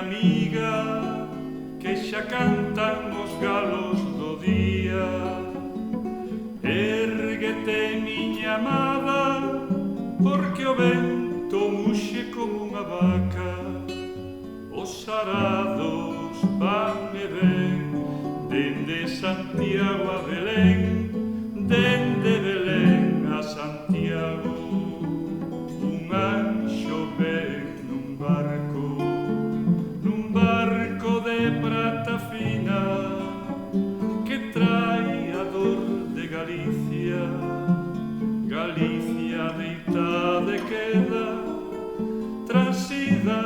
amiga, que xa cantan os galos do día. Érguete, miña amada, porque o vento muxe como unha vaca. Os arados van e ven, dende Santiago a Belén, dende Belén a Santiago. Un anxo ven nun barco de prata fina, que trai a dor de Galicia. Galicia deitada queda, transida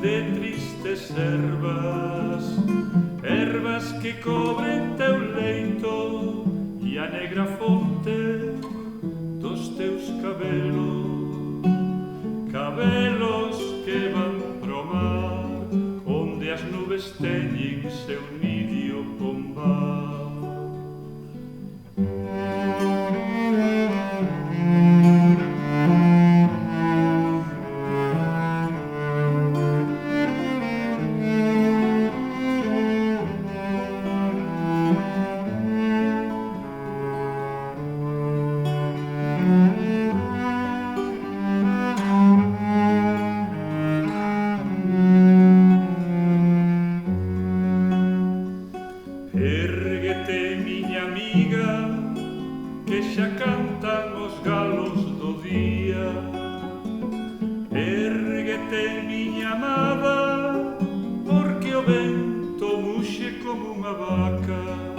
de tristes ervas, ervas que cobren teu leito e a negra fonte dos teus cabelos, cabelos que van pro mar, onde as nubes teñen seu nidio pombar. Érguete, miña amiga, que xa cantan os galos do día. Érguete, miña amada, porque o vento muxe como unha vaca.